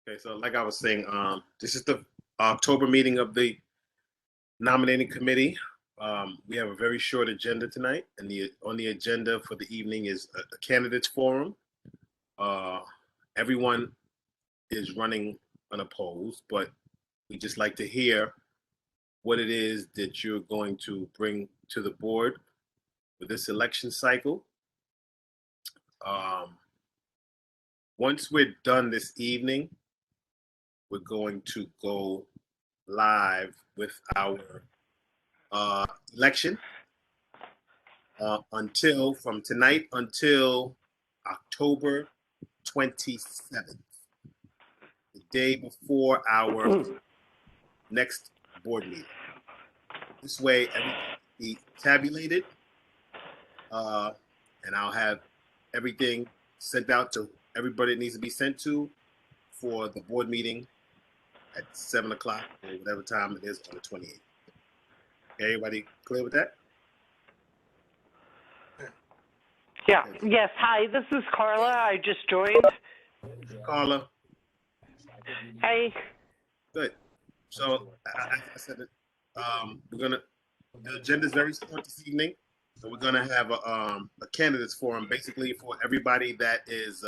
Okay, so like I was saying, this is the October meeting of the nominating committee. We have a very short agenda tonight, and on the agenda for the evening is a candidates forum. Everyone is running unopposed, but we just like to hear what it is that you're going to bring to the board for this election cycle. Once we're done this evening, we're going to go live with our election from tonight until October 27th, the day before our next board meeting. This way, everything will be tabulated, and I'll have everything sent out to everybody it needs to be sent to for the board meeting at 7 o'clock or whatever time it is on the 28th. Everybody clear with that? Yeah. Yes. Hi, this is Carla. I just joined. Carla. Hey. Good. So I said it. The agenda is very short this evening. So we're gonna have a candidates forum, basically for everybody that is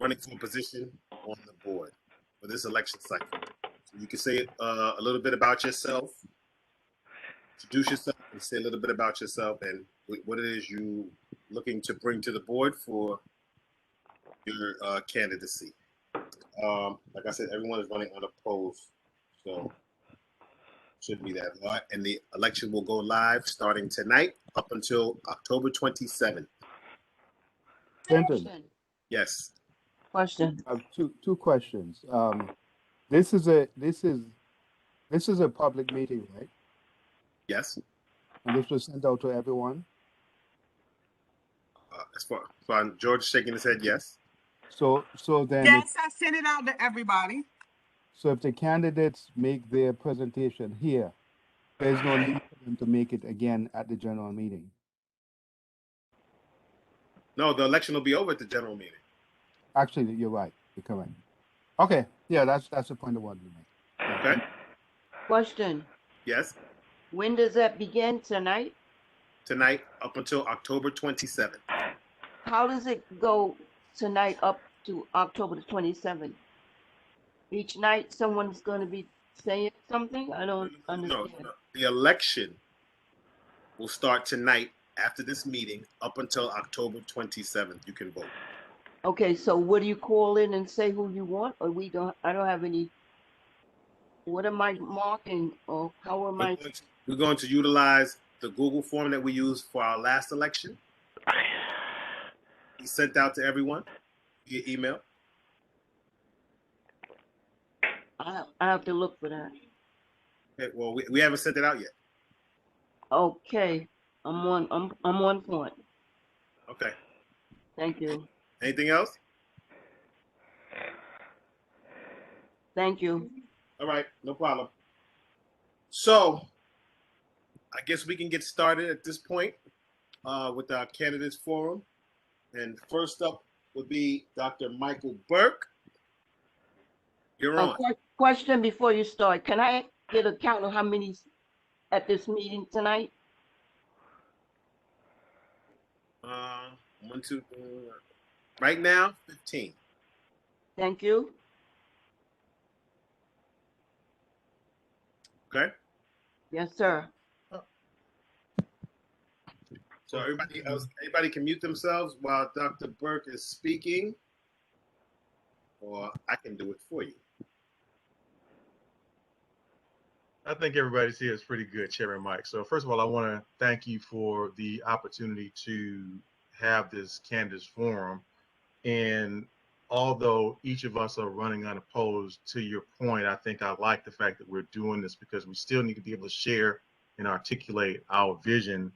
running for a position on the board for this election cycle. So you can say a little bit about yourself, introduce yourself, and say a little bit about yourself and what it is you looking to bring to the board for your candidacy. Like I said, everyone is running unopposed, so shouldn't be that hard. And the election will go live starting tonight up until October 27th. Clinton. Yes. Question. I have two questions. This is a public meeting, right? Yes. And this was sent out to everyone. As far George shaking his head, yes. So then. Yes, I sent it out to everybody. So if the candidates make their presentation here, there's no need for them to make it again at the general meeting. No, the election will be over at the general meeting. Actually, you're right. You're correct. Okay. Yeah, that's the point I wanted to make. Okay. Question. Yes. When does that begin? Tonight? Tonight up until October 27th. How does it go tonight up to October the 27th? Each night someone's going to be saying something? I don't understand. No. The election will start tonight after this meeting up until October 27th. You can vote. Okay, so what do you call in and say who you want? Or I don't have any. What am I marking or how am I? We're going to utilize the Google form that we used for our last election. He sent out to everyone via email. I have to look for that. Okay, well, we haven't sent it out yet. Okay, I'm on point. Okay. Thank you. Anything else? Thank you. All right, no problem. So, I guess we can get started at this point with our candidates forum. And first up would be Dr. Michael Burke. You're on. Question before you start. Can I get a count of how many's at this meeting tonight? 1, 2, 3. Right now, 15. Thank you. Okay. Yes, sir. So everybody can mute themselves while Dr. Burke is speaking, or I can do it for you. I think everybody's here is pretty good, Chairman Mike. So first of all, I want to thank you for the opportunity to have this candidates forum. And although each of us are running unopposed, to your point, I think I like the fact that we're doing this because we still need to be able to share and articulate our vision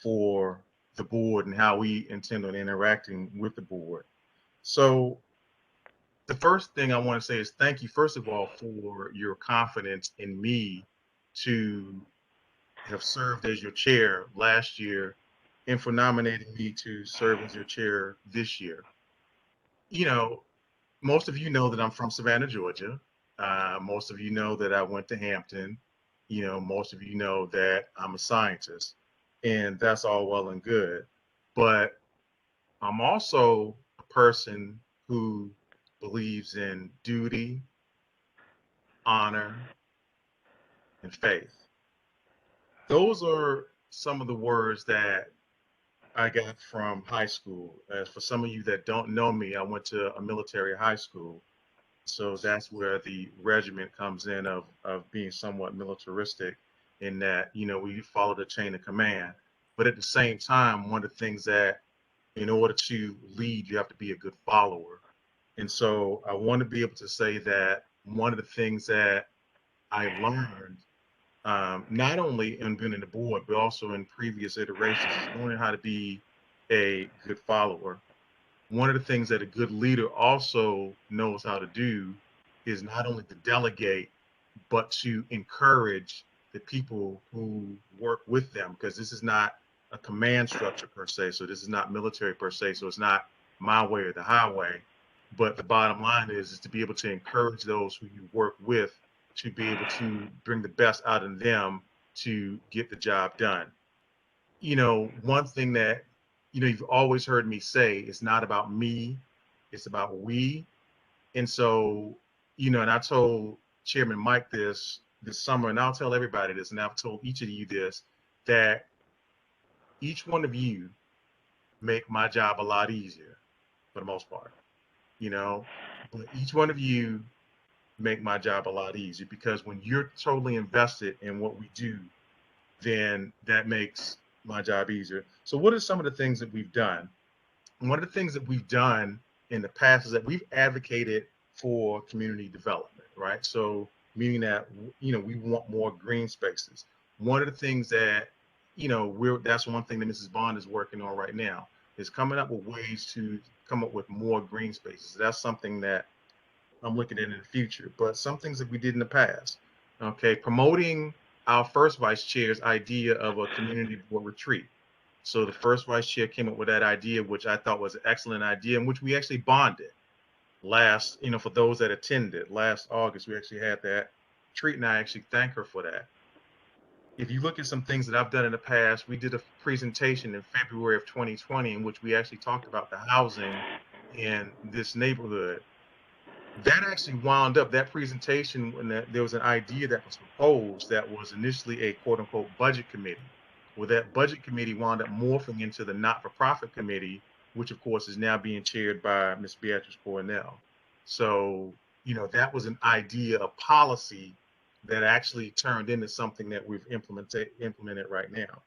for the board and how we intend on interacting with the board. So the first thing I want to say is thank you, first of all, for your confidence in me to have served as your chair last year and for nominating me to serve as your chair this year. you know, most of you know that I'm from Savannah, Georgia. Most of you know that I went to Hampton. Most of you know that I'm a scientist, and that's all well and good. But I'm also a person who believes in duty, honor, and faith. Those are some of the words that I got from high school. As for some of you that don't know me, I went to a military high school. So that's where the regiment comes in of being somewhat militaristic in that, we follow the chain of command. But at the same time, one of the things that in order to lead, you have to be a good follower. And so I want to be able to say that one of the things that I learned, not only in being in the board, but also in previous iterations, is learning how to be a good follower. One of the things that a good leader also knows how to do is not only to delegate, but to encourage the people who work with them, because this is not a command structure per se. So this is not military per se. So it's not my way or the highway. But the bottom line is to be able to encourage those who you work with to be able to bring the best out of them to get the job done. One thing that, you've always heard me say, it's not about me, it's about we. And so, and I told Chairman Mike this summer, and I'll tell everybody this, and I've told each of you this, that each one of you make my job a lot easier for the most part, you know, but each one of you make my job a lot easier because when you're totally invested in what we do, then that makes my job easier. So what are some of the things that we've done? One of the things that we've done in the past is that we've advocated for community development, right? So meaning that, we want more green spaces. One of the things that, that's one thing that Mrs. Bond is working on right now is coming up with ways to come up with more green spaces. That's something that I'm looking at in the future, but some things that we did in the past. Okay, promoting our first vice chair's idea of a community board retreat. So the first vice chair came up with that idea, which I thought was an excellent idea, and which we actually bonded last, for those that attended last August, we actually had that retreat, and I actually thank her for that. If you look at some things that I've done in the past, we did a presentation in February of 2020 in which we actually talked about the housing in this neighborhood. That actually wound up that presentation when there was an idea that was proposed that was initially a quote unquote budget committee. Well, that budget committee wound up morphing into the not-for-profit committee, which of course is now being chaired by Ms. Beatrice Cornell. So, that was an idea, a policy that actually turned into something that we've implemented right now.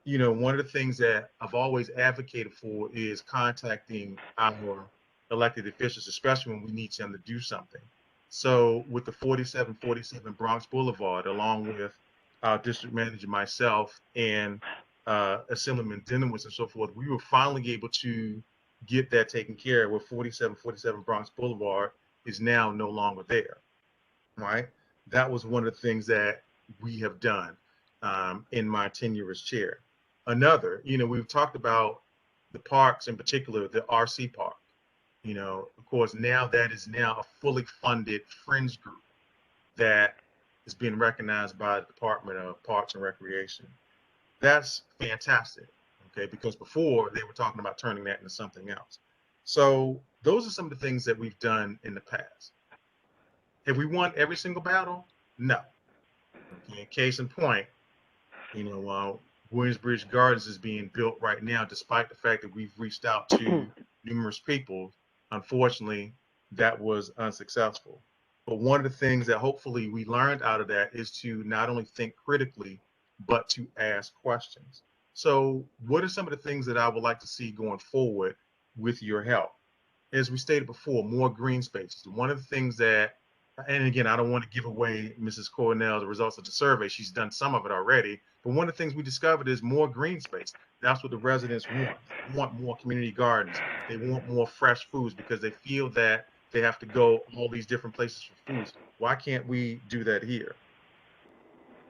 One of the things that I've always advocated for is contacting our elected officials, especially when we need them to do something. So with the 4747 Bronx Boulevard, along with our district manager, myself, and Assemblyman Denowitz and so forth, we were finally able to get that taken care of, where 4747 Bronx Boulevard is now no longer there, right? That was one of the things that we have done in my tenure as chair. Another, we've talked about the parks, in particular, the RC Park. Of course, now that is now a fully funded Friends group that is being recognized by the Department of Parks and Recreation. That's fantastic, okay, because before they were talking about turning that into something else. So those are some of the things that we've done in the past. Have we won every single battle? No. Okay, case in point, Williamsbridge Gardens is being built right now, despite the fact that we've reached out to numerous people. Unfortunately, that was unsuccessful. But one of the things that hopefully we learned out of that is to not only think critically, but to ask questions. So what are some of the things that I would like to see going forward with your help? As we stated before, more green spaces. One of the things that, and again, I don't want to give away Mrs. Cornell the results of the survey. She's done some of it already. But one of the things we discovered is more green space. That's what the residents want. They want more community gardens. They want more fresh foods because they feel that they have to go all these different places for foods. Why can't we do that here?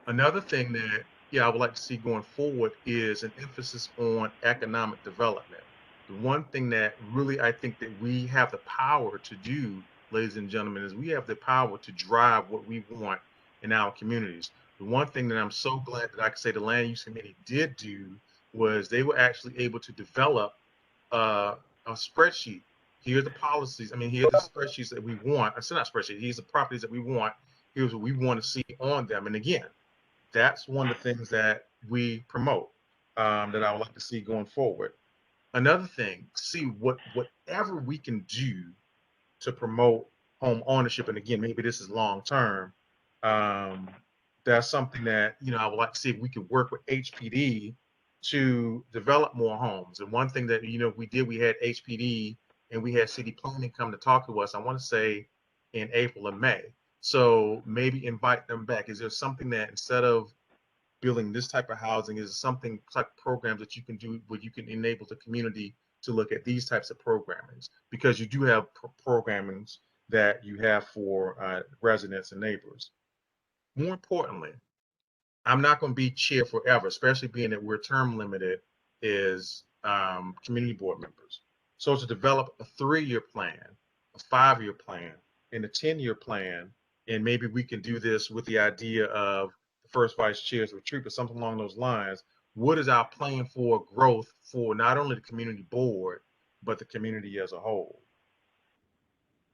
Another thing that, I would like to see going forward is an emphasis on economic development. The one thing that really I think that we have the power to do, ladies and gentlemen, is we have the power to drive what we want in our communities. The one thing that I'm so glad that I can say the Land Use Committee did do was they were actually able to develop a spreadsheet. Here are the policies. I mean, here are the spreadsheets that we want. It's not spreadsheet. Here's the properties that we want. Here's what we want to see on them. And again, that's one of the things that we promote, that I would like to see going forward. Another thing, see whatever we can do to promote home ownership. And again, maybe this is long term. That's something that, I would like to see if we could work with HPD to develop more homes. And one thing that, we had HPD and we had city planning come to talk to us, I want to say in April or May. So maybe invite them back. Is there something that instead of building this type of housing, is something type of programs that you can do where you can enable the community to look at these types of programmings, because you do have programmings that you have for residents and neighbors. More importantly, I'm not going to be chair forever, especially being that we're term limited as community board members. So to develop a 3-year plan, a 5-year plan, and a 10-year plan, and maybe we can do this with the idea of the first vice chair's retreat or something along those lines. What is our plan for growth for not only the community board, but the community as a whole?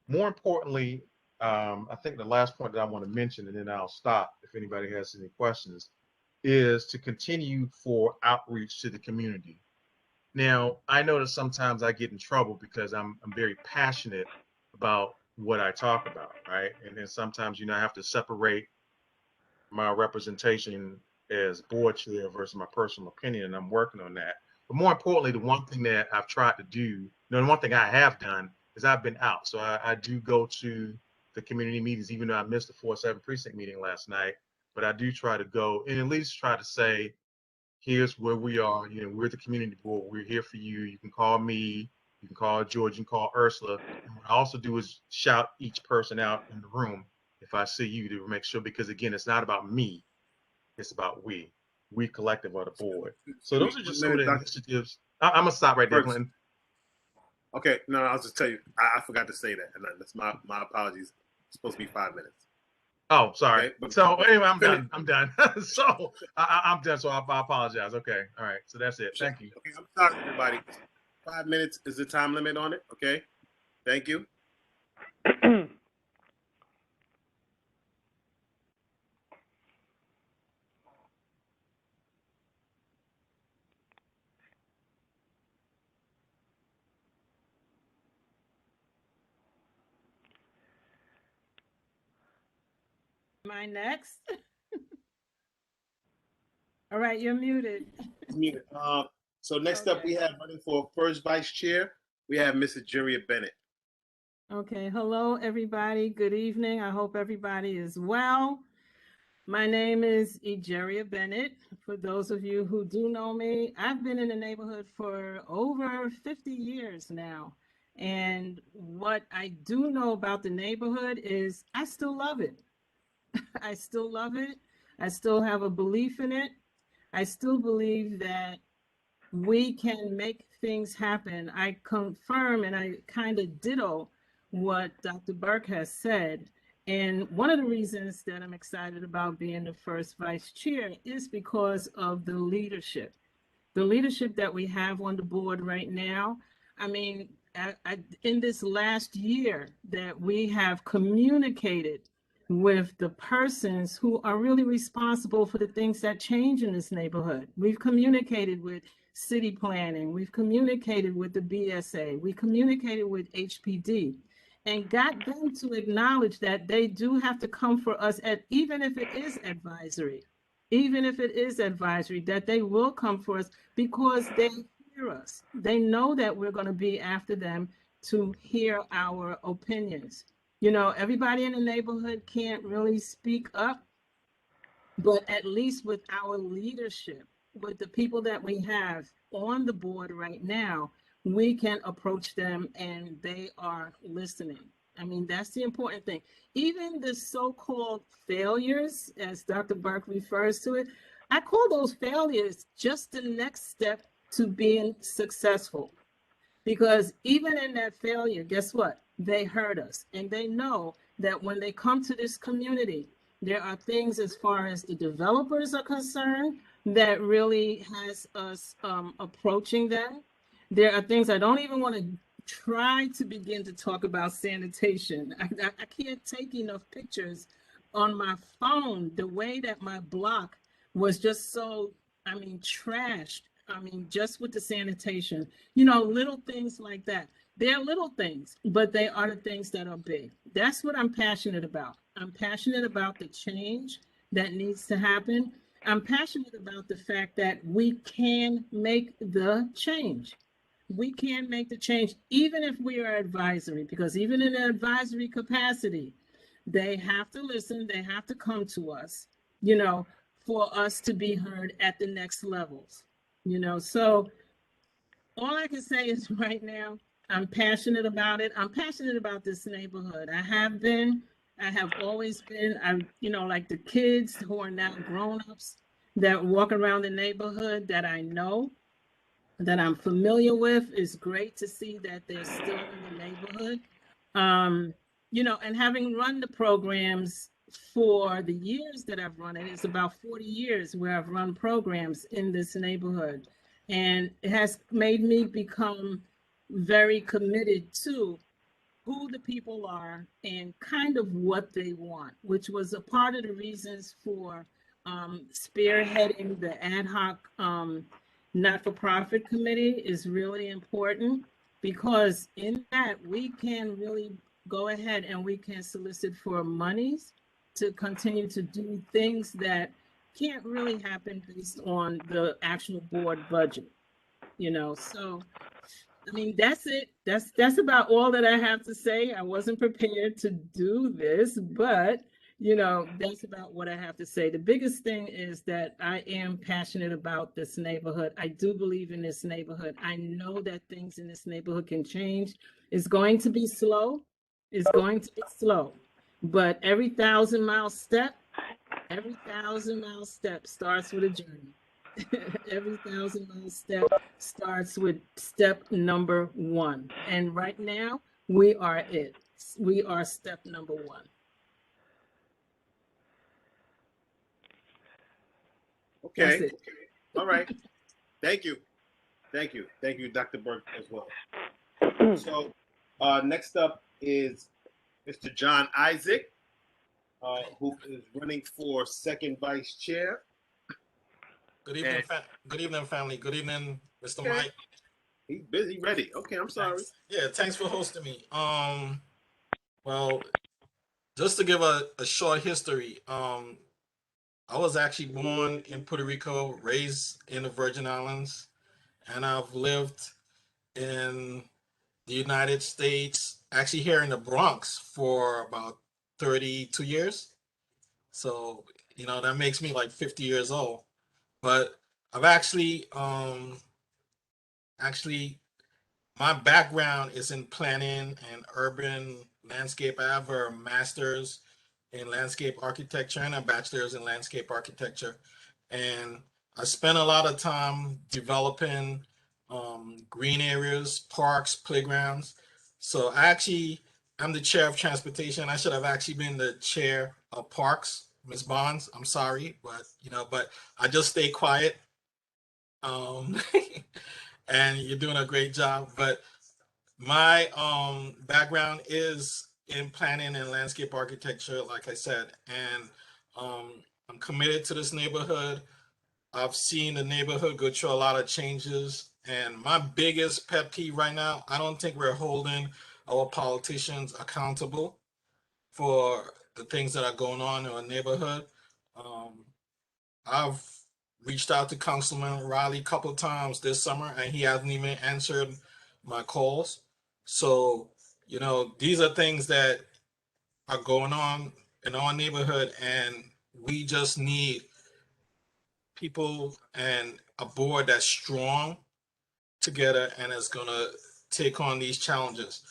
More importantly, I think the last point that I want to mention, and then I'll stop if anybody has any questions, is to continue for outreach to the community. Now, I know that sometimes I get in trouble because I'm very passionate about what I talk about, right? And then sometimes, I have to separate my representation as board chair versus my personal opinion, and I'm working on that. But more importantly, the one thing that I've tried to do, the one thing I have done is I've been out. So I do go to the community meetings, even though I missed the 4-7 precinct meeting last night, but I do try to go and at least try to say, here's where we are. We're the community board. We're here for you. You can call me. You can call George. You can call Ursula. And what I also do is shout each person out in the room if I see you, to make sure, because again, it's not about me. It's about we. We collective are the board. So those are just some of the initiatives. I'm gonna stop right there, Clinton. Okay, no, I'll just tell you. I forgot to say that, and that's my apologies. It's supposed to be 5 minutes. Oh, sorry. Okay, so anyway, I'm done. I'm done. So I'm done. So I apologize. Okay. All right. So that's it. Thank you. Okay, I'm sorry, everybody. 5 minutes is the time limit on it. Okay. Thank you. Am I next? All right, you're muted. Muted. So next up, we have running for first vice chair. We have Mrs. Egeria Bennett. Okay. Hello, everybody. Good evening. I hope everybody is well. My name is Egeria Bennett. For those of you who do know me, I've been in the neighborhood for over 50 years now. And what I do know about the neighborhood is I still love it. I still love it. I still have a belief in it. I still believe that we can make things happen. I confirm and I kind of ditto what Dr. Burke has said. And one of the reasons that I'm excited about being the first vice chair is because of the leadership that we have on the board right now. I mean, in this last year that we have communicated with the persons who are really responsible for the things that change in this neighborhood. We've communicated with city planning, we've communicated with the BSA, we communicated with HPD, and got them to acknowledge that they do have to come for us, even if it is advisory, that they will come for us because they hear us. They know that we're going to be after them to hear our opinions. Everybody in the neighborhood can't really speak up, but at least with our leadership, with the people that we have on the board right now, we can approach them and they are listening. I mean, that's the important thing. Even the so-called failures, as Dr. Burke refers to it, I call those failures just the next step to being successful. Because even in that failure, guess what? They heard us, and they know that when they come to this community, there are things as far as the developers are concerned that really has us approaching them. There are things I don't even want to try to begin to talk about sanitation. I can't take enough pictures on my phone. The way that my block was just so, I mean, trashed. I mean, just with the sanitation, little things like that. They're little things, but they are the things that are big. That's what I'm passionate about. I'm passionate about the change that needs to happen. I'm passionate about the fact that we can make the change. We can make the change, even if we are advisory, because even in an advisory capacity, they have to listen, they have to come to us, for us to be heard at the next levels. So all I can say is right now, I'm passionate about it. I'm passionate about this neighborhood. I have always been. Like the kids who are now grown-ups that walk around the neighborhood that I know, that I'm familiar with. It's great to see that they're still in the neighborhood. And having run the programs for the years that I've run it's about 40 years where I've run programs in this neighborhood. And it has made me become very committed to who the people are and kind of what they want, which was a part of the reasons for spearheading the ad hoc not-for-profit committee is really important, because in that we can really go ahead and we can solicit for monies to continue to do things that can't really happen based on the actual board budget. So I mean, that's it. That's about all that I have to say. I wasn't prepared to do this, but that's about what I have to say. The biggest thing is that I am passionate about this neighborhood. I do believe in this neighborhood. I know that things in this neighborhood can change. It's going to be slow. It's going to be slow. But every 1,000-mile step starts with a journey. Every 1,000-mile step starts with step number 1. And right now, we are it. We are step number 1. Okay. That's it. All right. Thank you. Thank you. Thank you, Dr. Burke, as well. So next up is Mr. John Isaac, who is running for second vice chair. Good evening, good evening, family. Good evening, Mr. Okay. Mike. He's busy, ready. Okay, I'm sorry. Thanks. Yeah, thanks for hosting me. Well, just to give a short history, I was actually born in Puerto Rico, raised in the Virgin Islands, and I've lived in the United States, actually here in the Bronx for about 32 years. So, that makes me like 50 years old. But I've actually my background is in planning and urban landscape. I have a master's in landscape architecture and a bachelor's in landscape architecture. And I spent a lot of time developing green areas, parks, playgrounds. So I'm the chair of transportation. I should have actually been the chair of parks, Ms. Bonds. I'm sorry, but I just stay quiet. And you're doing a great job. But my background is in planning and landscape architecture, like I said, and I'm committed to this neighborhood. I've seen the neighborhood go through a lot of changes, and my biggest pet peeve right now, I don't think we're holding our politicians accountable for the things that are going on in our neighborhood. I've reached out to Councilman Riley a couple of times this summer, and he hasn't even answered my calls. So, these are things that are going on in our neighborhood, and we just need people and a board that's strong together and is going to take on these challenges.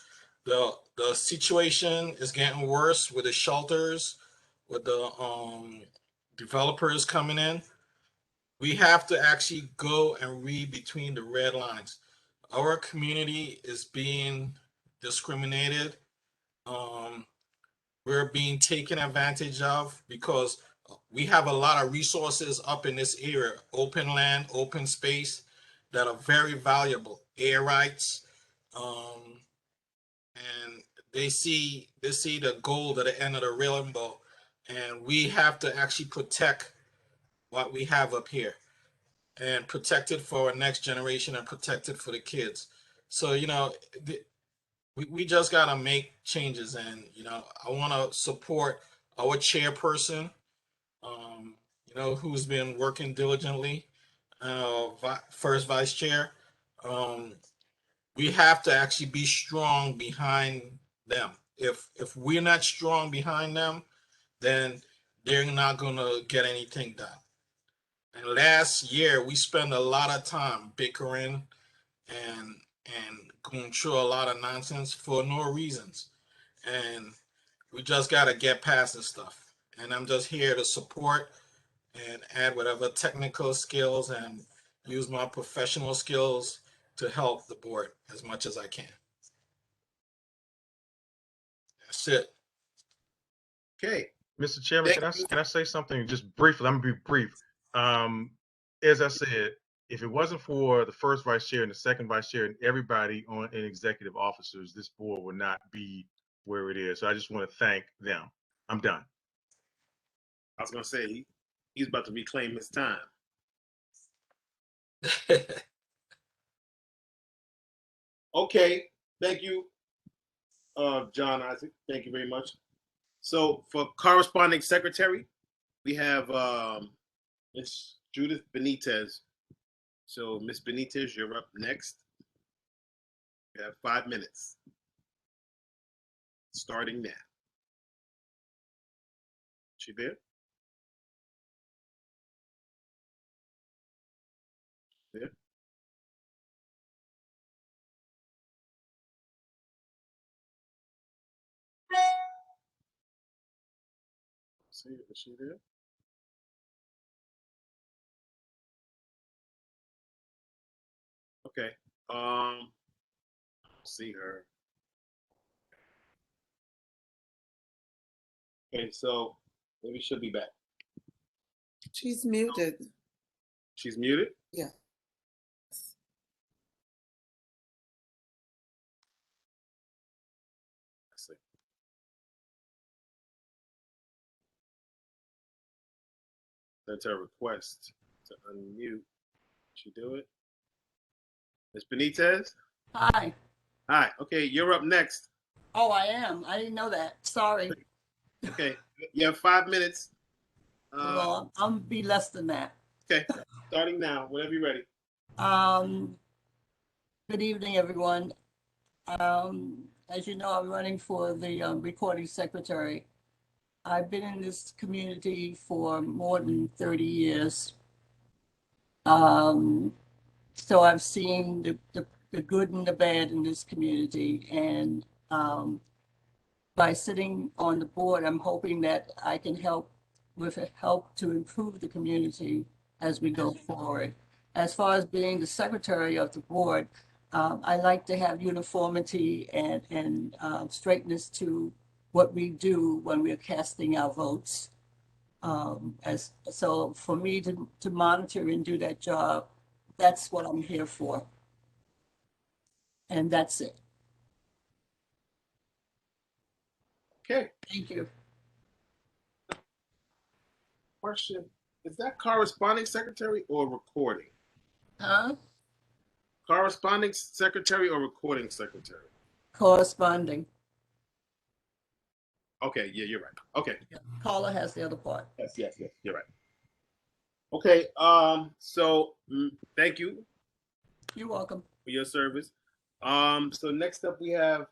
The situation is getting worse with the shelters, with the developers coming in. We have to actually go and read between the red lines. our community is being discriminated. Um, we're being taken advantage of because we have a lot of resources up in this area, open land, open space that are very valuable, air rights, um, and they see the gold at the end of the rainbow, and we have to actually protect what we have up here and protect it for our next generation and protect it for the kids. So we just gotta make changes, and I want to support our chairperson, um, who's been working diligently, first vice chair. Um, we have to actually be strong behind them. If we're not strong behind them, then they're not gonna get anything done. And last year we spent a lot of time bickering and going through a lot of nonsense for no reasons. And we just gotta get past this stuff. And I'm just here to support and add whatever technical skills and use my professional skills to help the board as much as I can. That's it. Okay. Mr. Chairman, can I say something just briefly? I'm gonna be brief. As I said, if it wasn't for the first vice chair and the second vice chair and everybody on in executive officers, this board would not be where it is. So I just want to thank them. I'm done. I was gonna say he's about to reclaim his time. Okay, thank you, John Isaac. Thank you very much. So for corresponding secretary, we have Miss Judith Benitez. So Miss Benitez, you're up next. You have 5 minutes. Starting now. She there? There? See, is she there? Okay. See her. Okay, so maybe she'll be back. She's muted. She's muted? Yeah. Let's see. That's her request to unmute. She do it? Miss Benitez? Hi. Hi. Okay, you're up next. Oh, I am. I didn't know that. Sorry. Okay, you have 5 minutes. Well, I'll be less than that. Okay, starting now, whenever you're ready. Good evening, everyone. As you know, I'm running for the recording secretary. I've been in this community for more than 30 years. So I've seen the good and the bad in this community. And by sitting on the board, I'm hoping that I can help to improve the community as we go forward. As far as being the secretary of the board, I like to have uniformity and straightness to what we do when we're casting our votes. So for me to monitor and do that job, that's what I'm here for. And that's it. Okay. Thank you. Question, is that corresponding secretary or recording? Huh? Corresponding secretary or recording secretary? Corresponding. Okay, yeah, you're right. Okay. Yeah. Carla has the other part. Yes, you're right. Okay, so thank you. You're welcome. For your service. So next up we have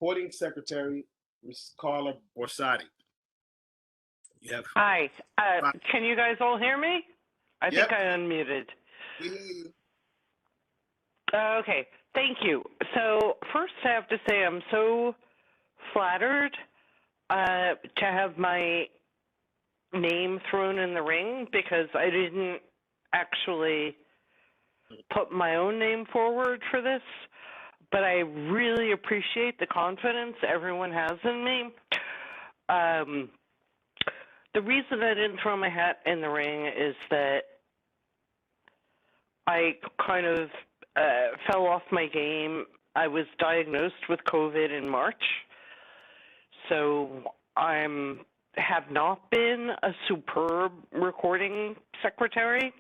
recording secretary, Ms. Carla Borsati. Hi. Can you guys all hear me? I think I unmuted. We hear you. Okay. Thank you. So first I have to say I'm so flattered to have my name thrown in the ring because I didn't actually put my own name forward for this, but I really appreciate the confidence everyone has in me. The reason I didn't throw my hat in the ring is that I kind of fell off my game. I was diagnosed with COVID in March, so have not been a superb recording secretary.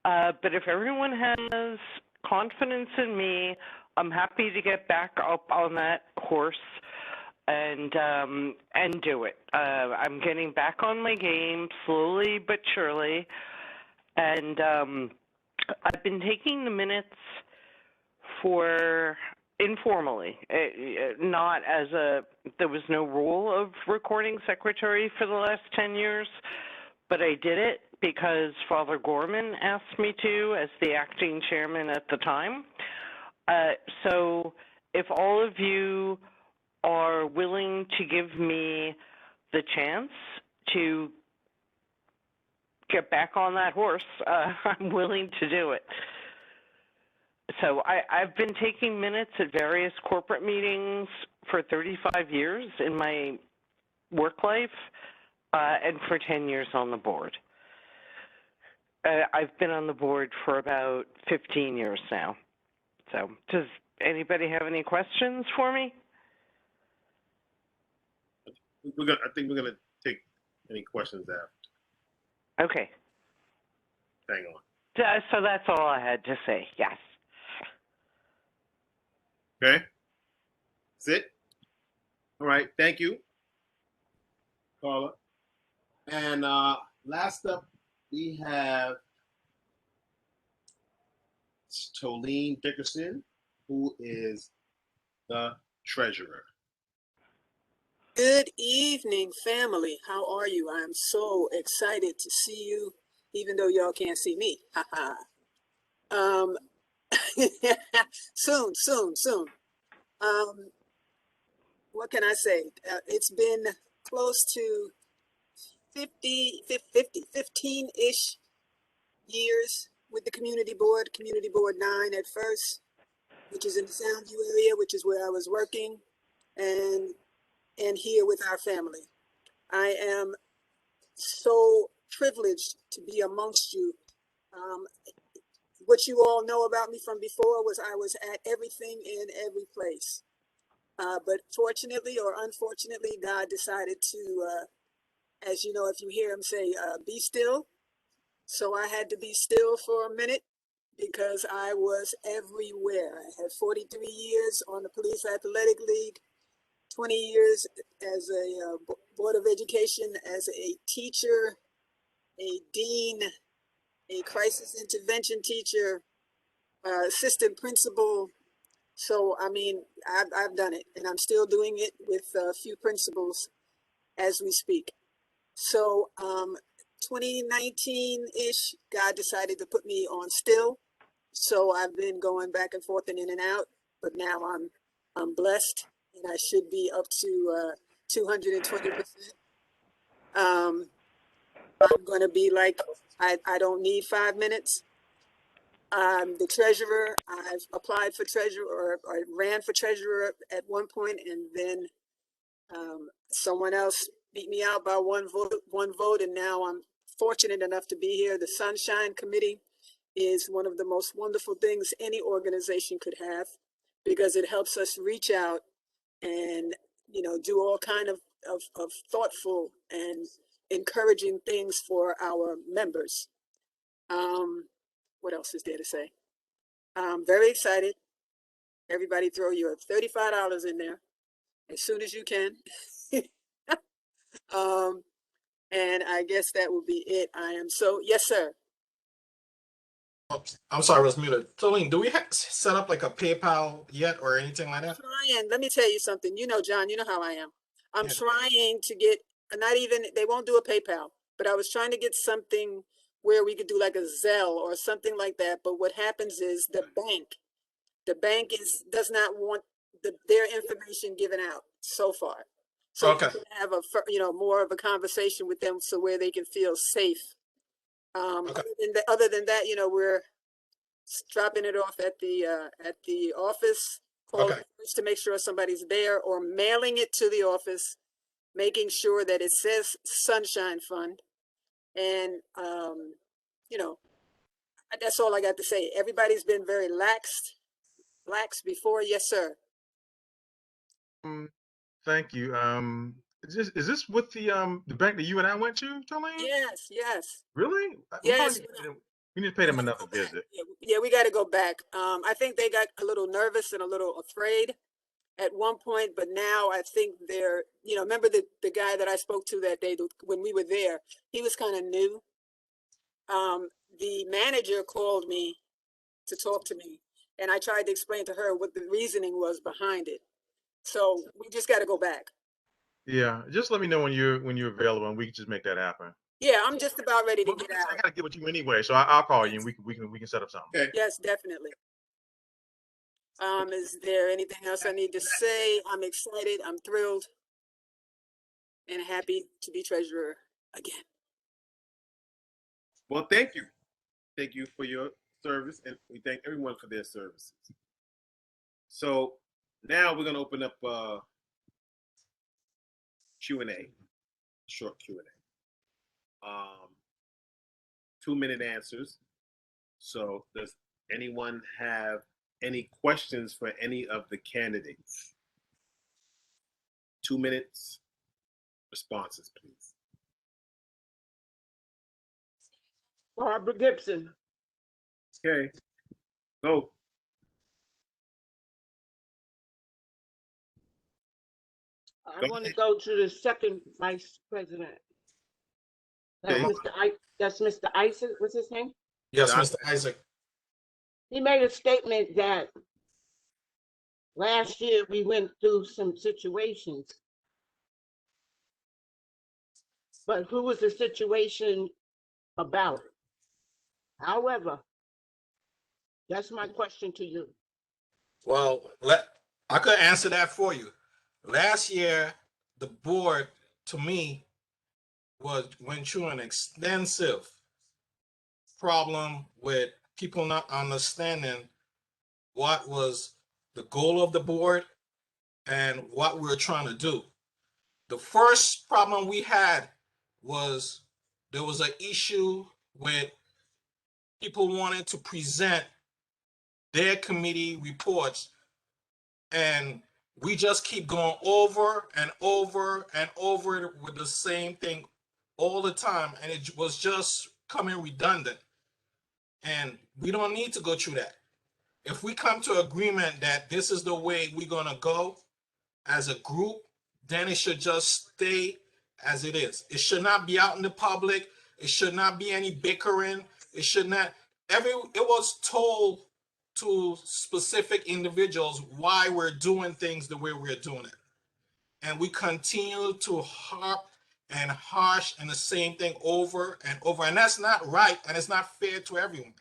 But if everyone has confidence in me, I'm happy to get back up on that horse and do it. I'm getting back on my game slowly but surely, and I've been taking the minutes for informally, not as there was no rule of recording secretary for the last 10 years, but I did it because Father Gorman asked me to as the acting chairman at the time. So if all of you are willing to give me the chance to get back on that horse, I'm willing to do it. So I've been taking minutes at various corporate meetings for 35 years in my work life, and for 10 years on the board. I've been on the board for about 15 years now. So does anybody have any questions for me? I think we're gonna take any questions after. Okay. Hang on. So that's all I had to say. Yes. Okay. That's it. All right. Thank you, Carla. And last up, we have Tolene Dickerson, who is the treasurer. Good evening, family. How are you? I'm so excited to see you, even though y'all can't see me. Soon. What can I say? It's been close to 15-ish years with the Community Board 9 at first, which is in the Soundview area, which is where I was working, and here with our family. I am so privileged to be amongst you. What you all know about me from before was I was at everything in every place. But fortunately or unfortunately, God decided to, as you know, if you hear him say, be still. So I had to be still for a minute because I was everywhere. I had 43 years on the Police Athletic League, 20 years as a Board of Education, as a teacher, a dean, a crisis intervention teacher, assistant principal. So, I mean, I've done it, and I'm still doing it with a few principals as we speak. So 2019-ish, God decided to put me on still. So I've been going back and forth and in and out, but now I'm blessed, and I should be up to 220%. I'm going to be like, I don't need 5 minutes. The treasurer, I've applied for treasurer or ran for treasurer at one point, and then someone else beat me out by one vote, and now I'm fortunate enough to be here. The Sunshine Committee is one of the most wonderful things any organization could have, because it helps us reach out and, you know, do all kind of thoughtful and encouraging things for our members. What else is there to say? I'm very excited. Everybody throw your $35 in there as soon as you can. And I guess that will be it. I am so, yes, sir. Oops, I'm sorry, I was muted. Tolene, do we set up like a PayPal yet or anything like that? Trying, let me tell you something. You know, John, you know how I am. I'm Yeah. trying to get, not even, they won't do a PayPal, but I was trying to get something where we could do like a Zelle or something like that. But what happens is the bank does not want their information given out so far. So Okay. we can have more of a conversation with them, so where they can feel safe. Okay. Other than that, we're dropping it off at the office, calling Okay. first to make sure somebody's there, or mailing it to the office, making sure that it says Sunshine Fund. And, you know, that's all I got to say. Everybody's been very lax before. Yes, sir. Thank you. Is this with the bank that you and I went to, Charlene? Yes, yes. Really? Yes. We need to pay them We gotta another go back. visit. Yeah, we got to go back. I think they got a little nervous and a little afraid at one point, but now I think they're, remember the guy that I spoke to that day when we were there, he was kind of new. The manager called me to talk to me, and I tried to explain to her what the reasoning was behind it. So we just got to go back. Yeah, just let me know when you're available, and we can just make that happen. Yeah, I'm just about ready to Well, get I out. gotta get with you anyway, so I'll call you, and we can set up something. Okay. Yes, definitely. Is there anything else I need to say? I'm excited. I'm thrilled and happy to be treasurer again. Well, thank you. Thank you for your service, and we thank everyone for their services. So now we're going to open up Q&A, short Q&A. 2-minute answers. So does anyone have any questions for any of the candidates? 2 minutes responses, please. Barbara Gibson. Okay, go. I want to go to the second vice president. That's Okay. Mr. Isaac. What's his name? Yes, Doc? Mr. Isaac. He made a statement that last year we went through some situations. But who was the situation about? However, that's my question to you. Well, I could answer that for you. Last year, the board, to me, went through an extensive problem with people not understanding what was the goal of the board and what we were trying to do. The first problem we had was there was an issue with people wanting to present their committee reports, and we just keep going over and over and over with the same thing all the time, and it was just coming redundant. And we don't need to go through that. If we come to agreement that this is the way we're gonna go as a group, then it should just stay as it is. It should not be out in the public. It should not be any bickering. It should not. It was told to specific individuals why we're doing things the way we're doing it, and we continue to harp and harsh and the same thing over and over, and that's not right, and it's not fair to everyone.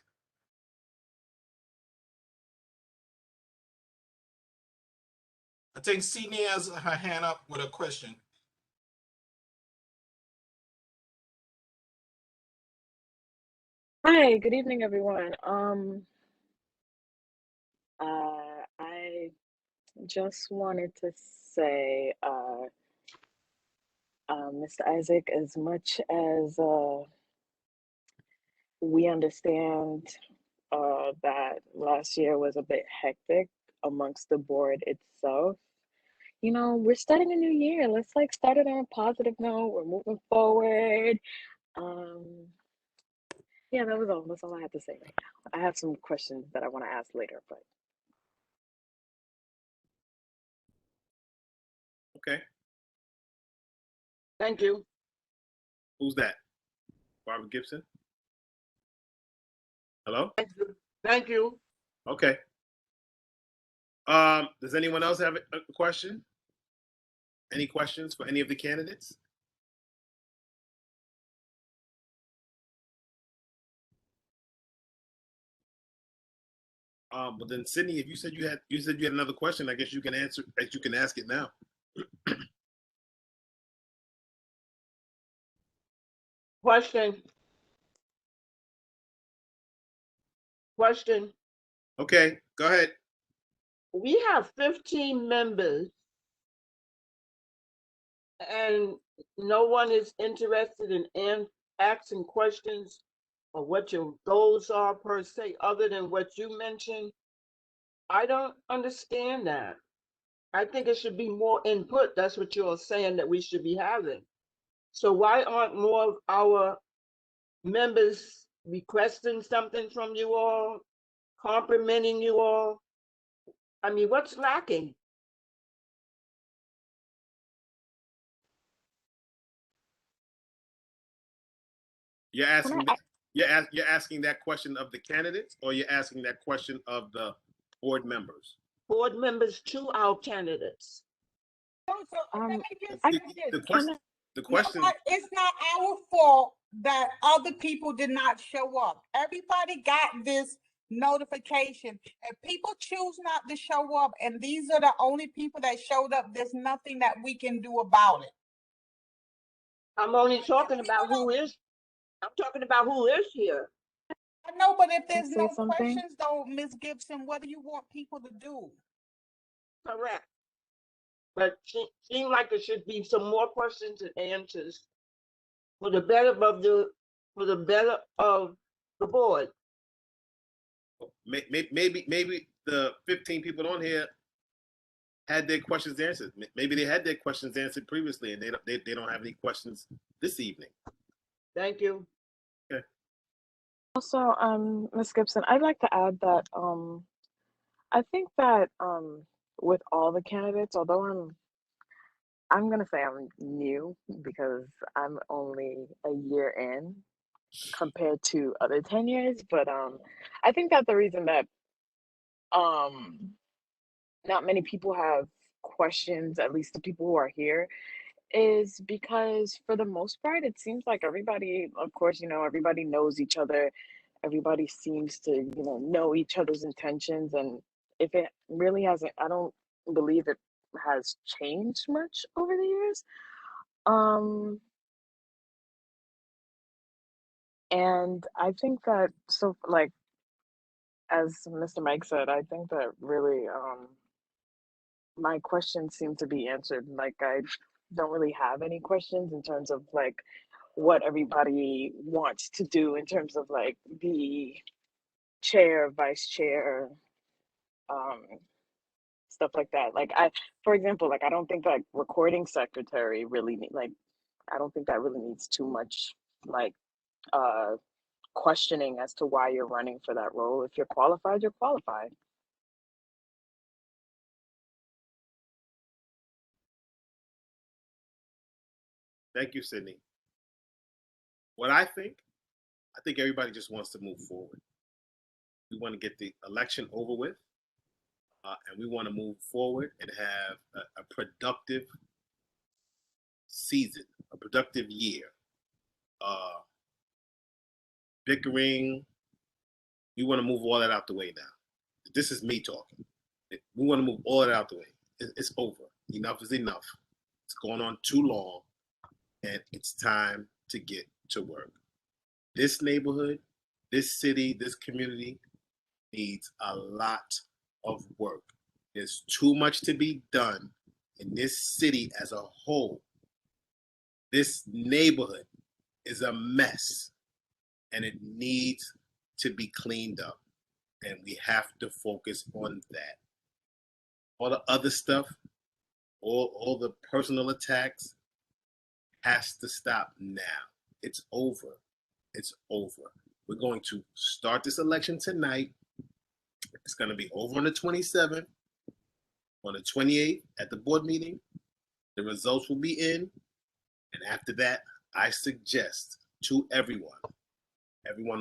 I think Sydney has her hand up with a question. Hi, good evening, everyone. I just wanted to say, Mr. Isaac, as much as we understand that last year was a bit hectic amongst the board itself, we're starting a new year. Let's start it on a positive note. We're moving forward. Yeah, that was all. That's all I had to say right now. I have some questions that I want to ask later, but. Okay. Thank you. Who's that? Barbara Gibson? Hello? Thank you. Okay. Does anyone else have a question? Any questions for any of the candidates? But then Sydney, if you said you had another question, I guess you can answer. You can ask it now. Question. Okay, go ahead. We have 15 members and no one is interested in asking questions or what your goals are per se, other than what you mentioned. I don't understand that. I think it should be more input. That's what you're saying that we should be having. So why aren't more of our members requesting something from you all, complimenting you all? I mean, what's lacking? You're asking that, you're asking that question of the candidates, or you're asking that question of the board members? Board members to our candidates. The question. The question. It's not our fault that other people did not show up. Everybody got this notification. If people choose not to show up, and these are the only people that showed up, there's nothing that we can do about it. I'm only talking about who is. I'm talking about who is here. I know, but if there's no questions, though, Ms. Gibson, what do you want people to do? Correct. But it seems like there should be some more questions and answers for the better of the board. Maybe the 15 people on here had their questions answered. Maybe they had their questions answered previously, and they don't have any questions this evening. Thank you. Okay. Also, Ms. Gibson, I'd like to add that I think that with all the candidates, although I'm gonna say I'm new because I'm only a year in compared to other 10 years, but I think that the reason that not many people have questions, at least the people who are here, is because for the most part it seems like everybody, of course, everybody knows each other. Everybody seems to, know each other's intentions, and if it really hasn't, I don't believe it has changed much over the years. And I think that, so like as Mr. Mike said, I think that really my questions seem to be answered. Like I don't really have any questions in terms of like what everybody wants to do in terms of like the chair, vice chair, stuff like that. Like for example, like I don't think like recording secretary really I don't think that really needs too much like questioning as to why you're running for that role. If you're qualified, you're qualified. Thank you, Sydney. What I think everybody just wants to move forward. We want to get the election over with, and we want to move forward and have a productive season, a productive year. Bickering, we want to move all that out the way now. This is me talking. We want to move all that out the way. It's over. Enough is enough. It's going on too long, and it's time to get to work. This neighborhood, this city, this community needs a lot of work. There's too much to be done in this city as a whole. This neighborhood is a mess, and it needs to be cleaned up, and we have to focus on that. All the other stuff, all the personal attacks has to stop now. It's over. It's over. We're going to start this election tonight. It's going to be over on the 27th. On the 28th at the board meeting, the results will be in. And after that, I suggest to everyone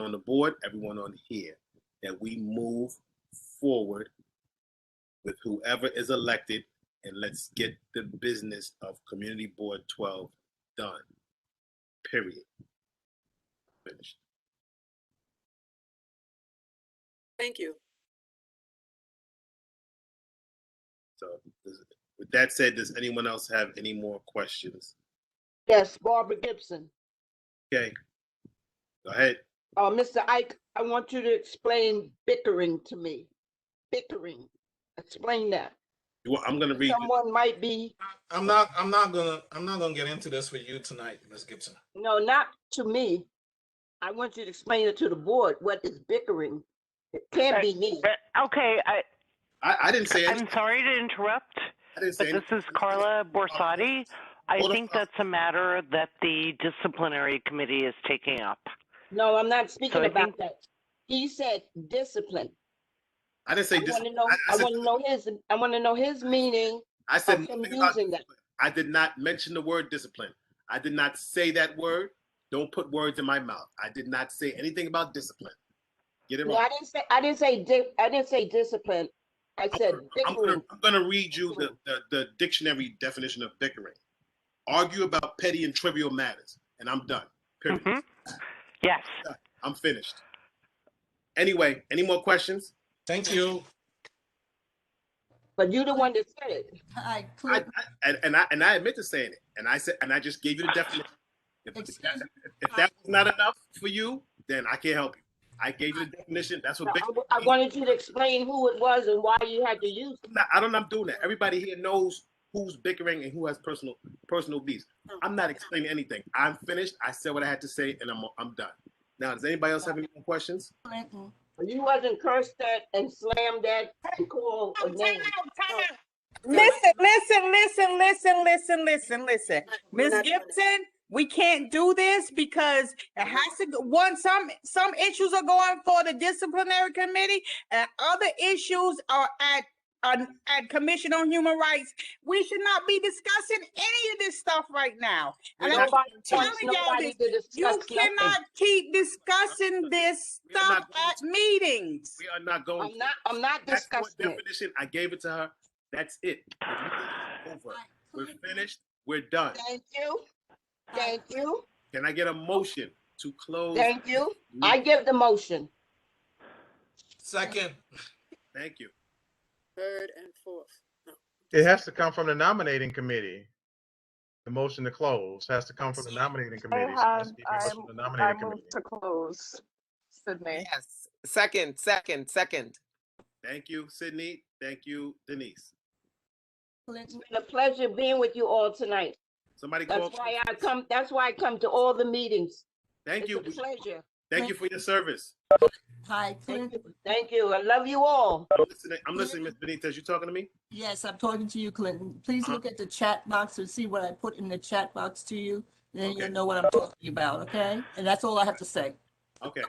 on the board, everyone on here, that we move forward with whoever is elected, and let's get the business of Community Board 12 done. Period. Finished. Thank you. So with that said, does anyone else have any more questions? Yes, Barbara Gibson. Okay, go ahead. Mr. Ike, I want you to explain bickering to me. bickering? Explain that. Well, I'm going to read. Someone might be. I'm not gonna get into this with you tonight, Ms. Gibson. No, not to me. I want you to explain it to the board. What is bickering? It can't be me. Okay, I didn't say anything. I'm sorry to interrupt, I didn't but say this is Carla Borsati. I Hold on. think that's a matter that the disciplinary committee is taking up. No, I'm not speaking So I about think- that. He said discipline. I didn't say I want to know. I want to know his. I want to know his meaning. I said of him nothing about using that. discipline. I did not mention the word discipline. I did not say that word. Don't put words in my mouth. I did not say anything about discipline. Get it No, right. I didn't say discipline. I said bickering. I'm gonna read you the dictionary definition of bickering. Argue about petty and trivial matters, and I'm done. Period. Yes. I'm finished. Anyway, any more questions? Thank you. But you the one that said it. And I admit to saying it, and I just gave you the definition. If that was not enough for you, then I can't help you. I gave you the definition. That's what bickering. I wanted you to explain who it was and why you had to use it. I'm doing that. Everybody here knows who's bickering and who has personal beefs. I'm not explaining anything. I'm finished. I said what I had to say, and I'm done. Now, does anybody else have any more questions? You wasn't cursed at and slammed at and called a name. Listen. Ms. Gibson, we can't do this because it has to go. Some issues are going for the disciplinary committee and other issues are at Commission on Human Rights. We should not be discussing any of this stuff right now. And I'm telling y'all this, you cannot keep discussing this stuff at meetings. We are not going. I'm not discussing it. Definition. I gave it to her. That's it. Over. We're finished. We're done. Thank you. Thank you. Can I get a motion to close? Thank you. I give the motion. Second. Thank you. Third and fourth. No. It has to come from the nominating committee. The motion to close has to come from the nominating committee. I Committee. move to close. Sydney. Yes. Second. Thank you, Sydney. Thank you, Denise. It's been a pleasure being with you all tonight. Somebody That's call. why I come. That's why I come to all the meetings. Thank you. It's a pleasure. Thank you for your service. Hi, Clinton. Thank you. I love you all. I'm listening, Ms. Benitez. You talking to me? Yes, I'm talking to you, Clinton. Please look at the chat box and see what I put in the chat box to you. Then you'll know what I'm talking about, okay? And that's all I have to say. Okay.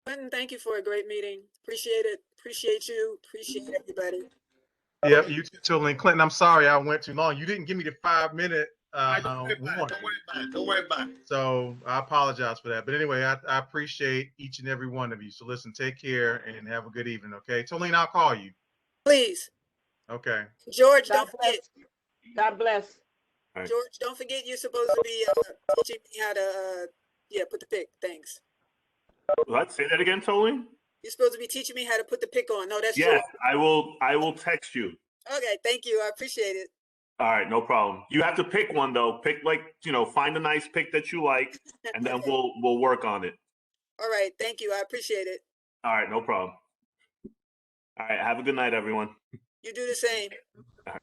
Clinton, thank you for a great meeting. Appreciate it. Appreciate you. Appreciate everybody. Yeah, you too, Lynn. Clinton, I'm sorry I went too long. You didn't give me the 5-minute Don't worry about it. So I apologize for that. But anyway, I appreciate each and every one of you. So listen, take care and have a good evening, okay? Tolene, I'll call you. Please. Okay. George, don't forget. God bless. George, don't forget you're supposed to be teaching me how to put the pick. Thanks. Let's say that again, Tolene. You're supposed to be teaching me how to put the pick on. No, that's yes. George. I will text you. Okay, thank you. I appreciate it. All right, no problem. You have to pick one though. Pick find a nice pick that you like, and then we'll work on it. All right, thank you. I appreciate it. All right, no problem. All right, have a good night, everyone. You do the same. All right.